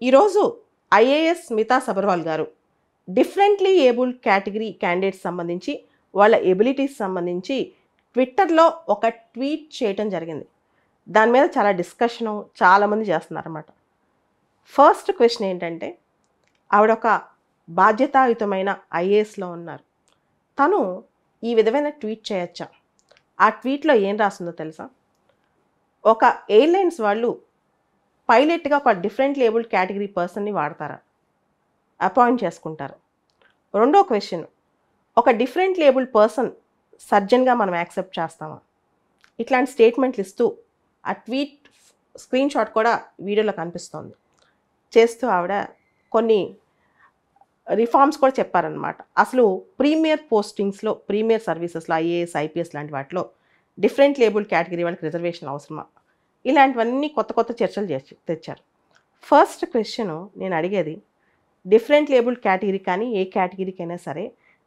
ఈరోజు ఐఏఎస్ స్మితా సబర్వాల్ గారు differently abled category candidates సంబంధించి వాళ్ళ ఎబిలిటీస్ సంబంధించి ట్విట్టర్లో ఒక ట్వీట్ చేయటం జరిగింది. దాని మీద చాలా డిస్కషను చాలామంది చేస్తున్నారన్నమాట. ఫస్ట్ క్వశ్చన్ ఏంటంటే, ఆవిడ ఒక బాధ్యతాయుతమైన ఐఏఎస్లో ఉన్నారు. తను ఈ విధమైన ట్వీట్ చేయొచ్చా? ఆ ట్వీట్లో ఏం రాస్తుందో తెలుసా? ఒక ఎయిర్లైన్స్ వాళ్ళు పైలట్గా ఒక డిఫరెంట్లీ ఏబుల్డ్ కేటగిరీ పర్సన్ని వాడతారా? అపాయింట్ చేసుకుంటారు. రెండో క్వశ్చన్, ఒక డిఫరెంట్లీ ఏబుల్డ్ పర్సన్ సర్జన్గా మనం యాక్సెప్ట్ చేస్తామా? ఇట్లాంటి స్టేట్మెంట్లు ఇస్తూ ఆ ట్వీట్ స్క్రీన్ షాట్ కూడా వీడియోలో కనిపిస్తోంది. చేస్తూ ఆవిడ కొన్ని రిఫార్మ్స్ కూడా చెప్పారనమాట. అసలు ప్రీమియర్ పోస్టింగ్స్లో, ప్రీమియర్ సర్వీసెస్లో, ఐఏఎస్, ఐపీఎస్ లాంటి వాటిలో డిఫరెంట్లీ ఏబుల్డ్ కేటగిరీ వాళ్ళకి రిజర్వేషన్ అవసరమా? ఇలాంటివన్నీ కొత్త కొత్త చర్చలు తెచ్చారు. ఫస్ట్ క్వశ్చన్ నేను అడిగేది, డిఫరెంట్లీ ఏబుల్డ్ కేటగిరీ కానీ ఏ కేటగిరీకైనా సరే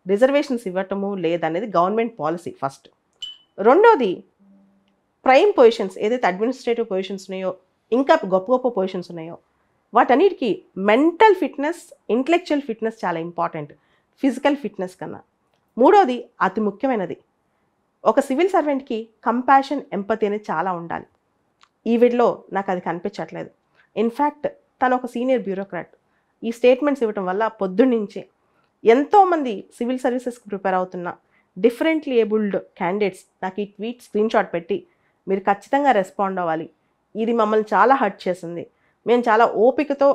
రిజర్వేషన్స్ ఇవ్వటము లేదనేది గవర్నమెంట్ పాలసీ ఫస్ట్. రెండోది, ప్రైమ్ పొజిషన్స్ ఏదైతే అడ్మినిస్ట్రేటివ్ పొజిషన్స్ ఉన్నాయో, ఇంకా గొప్ప గొప్ప పొజిషన్స్ ఉన్నాయో, వాటన్నిటికీ మెంటల్ ఫిట్నెస్, ఇంటలెక్చువల్ ఫిట్నెస్ చాలా ఇంపార్టెంట్ ఫిజికల్ ఫిట్నెస్ కన్నా. మూడోది, అతి ముఖ్యమైనది, ఒక సివిల్ సర్వెంట్కి కంపాషన్, ఎంపతి అనేది చాలా ఉండాలి. ఈ వీడియోలో నాకు అది కనిపించట్లేదు. ఇన్ఫ్యాక్ట్ తను ఒక సీనియర్ బ్యూరోక్రాట్. ఈ స్టేట్మెంట్స్ ఇవ్వటం వల్ల పొద్దున్నుంచి ఎంతోమంది సివిల్ సర్వీసెస్కి ప్రిపేర్ అవుతున్న డిఫరెంట్లీ ఏబుల్డ్ క్యాండిడేట్స్ నాకు ఈ ట్వీట్ స్క్రీన్ షాట్ పెట్టి మీరు ఖచ్చితంగా రెస్పాండ్ అవ్వాలి, ఇది మమ్మల్ని చాలా హర్ట్ చేసింది, మేము చాలా ఓపికతో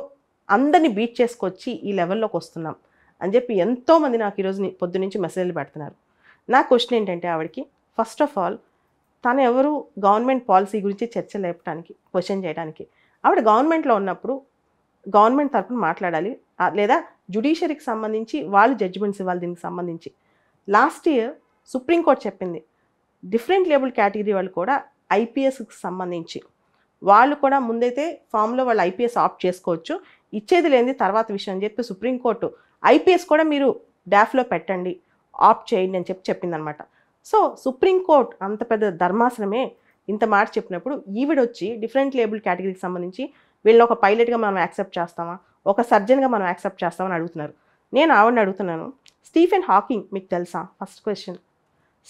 అందరినీ బీట్ చేసుకొచ్చి ఈ లెవెల్లోకి వస్తున్నాం అని చెప్పి ఎంతోమంది నాకు ఈరోజు పొద్దునుంచి మెసేజ్లు పెడుతున్నారు. నా క్వశ్చన్ ఏంటంటే ఆవిడకి, ఫస్ట్ ఆఫ్ ఆల్ తను ఎవరు గవర్నమెంట్ పాలసీ గురించి చర్చ లేపడానికి, క్వశ్చన్ చేయడానికి? ఆవిడ గవర్నమెంట్లో ఉన్నప్పుడు గవర్నమెంట్ తరఫున మాట్లాడాలి, లేదా జ్యుడిషియరీకి సంబంధించి వాళ్ళు జడ్జిమెంట్స్ ఇవ్వాలి. దీనికి సంబంధించి లాస్ట్ ఇయర్ సుప్రీంకోర్టు చెప్పింది, డిఫరెంట్లీ ఏబుల్డ్ కేటగిరీ వాళ్ళు కూడా ఐపీఎస్కి సంబంధించి వాళ్ళు కూడా ముందైతే ఫామ్లో వాళ్ళు ఐపీఎస్ ఆప్ట్ చేసుకోవచ్చు, ఇచ్చేది లేనిది తర్వాత విషయం అని చెప్పి సుప్రీంకోర్టు ఐపీఎస్ కూడా మీరు డాఫ్లో పెట్టండి, ఆప్ట్ చేయండి అని చెప్పిందనమాట. సో సుప్రీంకోర్టు అంత పెద్ద ధర్మాసనమే ఇంత మాట చెప్పినప్పుడు ఈవిడొచ్చి డిఫరెంట్లీ ఏబుల్డ్ కేటగిరీకి సంబంధించి వీళ్ళని ఒక పైలట్గా మనం యాక్సెప్ట్ చేస్తామా, ఒక సర్జన్గా మనం యాక్సెప్ట్ చేస్తామని అడుగుతున్నారు. నేను ఆవిడని అడుగుతున్నాను, స్టీఫెన్ హాకింగ్ మీకు తెలుసా? First question.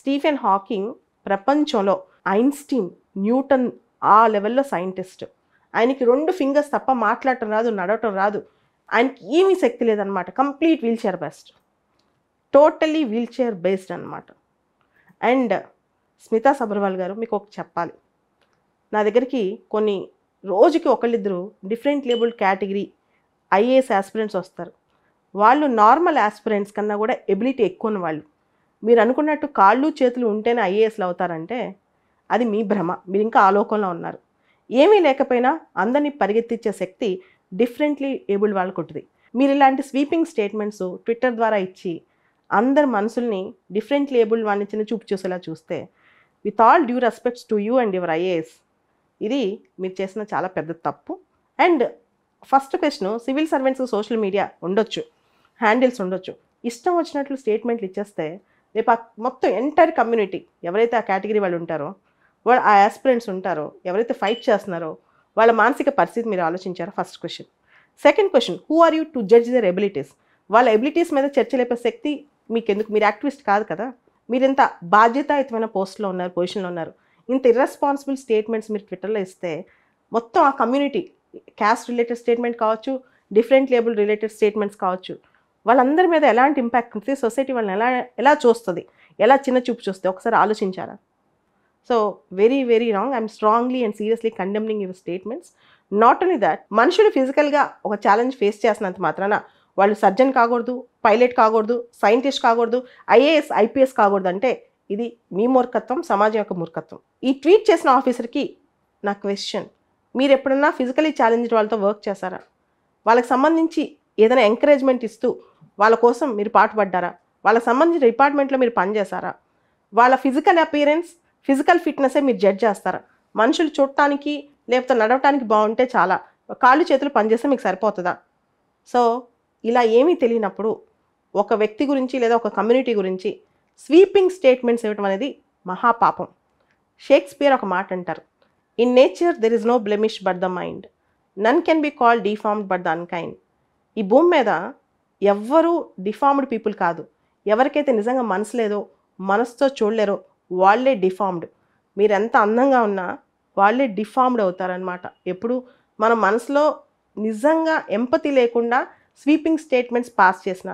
స్టీఫెన్ హాకింగ్ ప్రపంచంలో ఐన్స్టీన్, న్యూటన్ ఆ లెవెల్లో సైంటిస్ట్. ఆయనకి 2 ఫింగర్స్ తప్ప మాట్లాడటం రాదు, నడవటం రాదు, ఆయనకి ఏమీ శక్తి లేదనమాట. Complete wheel chair based, totally wheel chair based అనమాట. అండ్ స్మితా సబర్వాల్ గారు, మీకు ఒక చెప్పాలి, నా దగ్గరికి కొన్ని రోజుకి ఒకళ్ళిద్దరు differently abled category IAS aspirants వస్తారు. వాళ్ళు నార్మల్ ఆస్పిరెంట్స్ కన్నా కూడా ఎబిలిటీ ఎక్కువ ఉన్న వాళ్ళు. మీరు అనుకున్నట్టు కాళ్ళు చేతులు ఉంటేనే ఐఏఎస్లు అవుతారంటే అది మీ భ్రమ, మీరు ఇంకా ఆలోకంలో ఉన్నారు. ఏమీ లేకపోయినా అందరినీ పరిగెత్తించే శక్తి డిఫరెంట్లీ ఏబుల్డ్ వాళ్ళకు ఉంటుంది. మీరు ఇలాంటి స్వీపింగ్ స్టేట్మెంట్స్ ట్విట్టర్ ద్వారా ఇచ్చి అందరి మనసుల్ని డిఫరెంట్లీ ఏబుల్డ్ వాళ్ళని చిన్న చూపు చూసేలా చూస్తే, with all due respects to you and your IAS, ఇది మీరు చేసిన చాలా పెద్ద తప్పు. And first question, civil servants social media ఉండొచ్చు, హ్యాండిల్స్ ఉండొచ్చు, ఇష్టం వచ్చినట్లు స్టేట్మెంట్లు ఇచ్చేస్తే రేపు మొత్తం ఎంటైర్ కమ్యూనిటీ ఎవరైతే ఆ కేటగిరీ వాళ్ళు ఉంటారో, వాళ్ళు ఆ ఆస్పిరెంట్స్ ఉంటారో, ఎవరైతే ఫైట్ చేస్తున్నారో వాళ్ళ మానసిక పరిస్థితి మీరు ఆలోచించారో? First question. Second question, who are you to judge their abilities? వాళ్ళ ఎబిలిటీస్ మీద చర్చ లేపే శక్తి మీకెందుకు? మీరు యాక్టివిస్ట్ కాదు కదా. మీరు ఇంత బాధ్యతాయుతమైన పోస్ట్లో ఉన్నారు, పొజిషన్లో ఉన్నారు, ఇంత ఇర్రెస్పాన్సిబుల్ స్టేట్మెంట్స్ మీరు ట్విట్టర్లో ఇస్తే మొత్తం ఆ కమ్యూనిటీ, క్యాస్ట్ రిలేటెడ్ స్టేట్మెంట్ కావచ్చు, డిఫరెంట్ లేబుల్ రిలేటెడ్ స్టేట్మెంట్స్ కావచ్చు, వాళ్ళందరి మీద ఎలాంటి ఇంపాక్ట్ ఉంటుంది? సొసైటీ వాళ్ళని ఎలా చూస్తుంది, ఎలా చిన్న చూపు చూస్తే ఒకసారి ఆలోచించారా? So very very wrong. I'm strongly and seriously condemning your statements. Not only that, మనుషులు ఫిజికల్గా ఒక ఛాలెంజ్ ఫేస్ చేసినంత మాత్రాన వాళ్ళు సర్జన్ కాకూడదు, పైలట్ కాకూడదు, సైంటిస్ట్ కాకూడదు, ఐఏఎస్, ఐపీఎస్ కాకూడదు అంటే ఇది మీ మూర్ఖత్వం, సమాజం యొక్క మూర్ఖత్వం. ఈ ట్వీట్ చేసిన ఆఫీసర్కి నా క్వశ్చన్, మీరు ఎప్పుడన్నా ఫిజికలీ ఛాలెంజ్డ్ వాళ్ళతో వర్క్ చేశారా? వాళ్ళకి సంబంధించి ఏదైనా ఎంకరేజ్మెంట్ ఇస్తూ వాళ్ళ కోసం మీరు పాటుపడ్డారా? వాళ్ళకి సంబంధించిన డిపార్ట్మెంట్లో మీరు పనిచేశారా? వాళ్ళ ఫిజికల్ అపియరెన్స్, ఫిజికల్ ఫిట్నెస్సే మీరు జడ్జ్ చేస్తారా? మనుషులు చూడటానికి లేకపోతే నడవటానికి బాగుంటే చాలా, కాళ్ళు చేతులు పనిచేస్తే మీకు సరిపోతుందా? సో ఇలా ఏమీ తెలియనప్పుడు ఒక వ్యక్తి గురించి లేదా ఒక కమ్యూనిటీ గురించి స్వీపింగ్ స్టేట్మెంట్స్ ఇవ్వడం అనేది మహాపాపం. షేక్స్పియర్ ఒక మాట అంటారు, in nature there is no blemish but the mind. None can be called deformed but the unkind. ఈ భూమి మీద ఎవ్వరూ డిఫార్మ్డ్ పీపుల్ కాదు. ఎవరికైతే నిజంగా మనసు లేదో, మనసుతో చూడలేరో వాళ్ళే డిఫార్మ్డ్. మీరు ఎంత అందంగా ఉన్నా వాళ్ళే డిఫార్మ్డ్ అవుతారనమాట. ఎప్పుడు మన మనసులో నిజంగా ఎంపతి లేకుండా స్వీపింగ్ స్టేట్మెంట్స్ పాస్ చేసిన,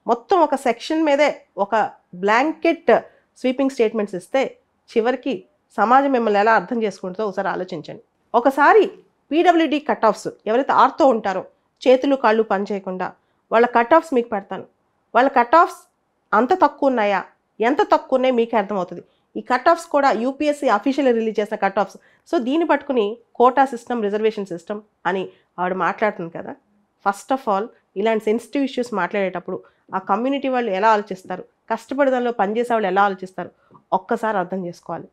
మొత్తం ఒక సెక్షన్ మీదే ఒక బ్లాంకెట్ స్వీపింగ్ స్టేట్మెంట్స్ ఇస్తే చివరికి సమాజం మిమ్మల్ని ఎలా అర్థం చేసుకుంటుందో ఒకసారి ఆలోచించండి. ఒకసారి పీడబ్ల్యూడీ కట్ ఆఫ్స్ ఎవరైతే ఆర్తో ఉంటారో, చేతులు కాళ్ళు పనిచేయకుండా వాళ్ళ కట్ ఆఫ్స్ మీకు పెడతాను. వాళ్ళ కట్ ఆఫ్స్ అంత తక్కువ ఉన్నాయా, ఎంత తక్కువ ఉన్నాయి మీకే అర్థమవుతుంది. ఈ కట్ ఆఫ్స్ కూడా యూపీఎస్సీ అఫీషియల్గా రిలీజ్ చేసిన కట్ ఆఫ్స్. సో దీన్ని పట్టుకుని కోటా సిస్టమ్, రిజర్వేషన్ సిస్టమ్ అని ఆవిడ మాట్లాడుతుంది కదా. ఫస్ట్ ఆఫ్ ఆల్ ఇలాంటి సెన్సిటివ్ ఇష్యూస్ మాట్లాడేటప్పుడు ఆ కమ్యూనిటీ వాళ్ళు ఎలా ఆలోచిస్తారు, కష్టపడడంలో పనిచేసే వాళ్ళు ఎలా ఆలోచిస్తారు ఒక్కసారి అర్థం చేసుకోవాలి.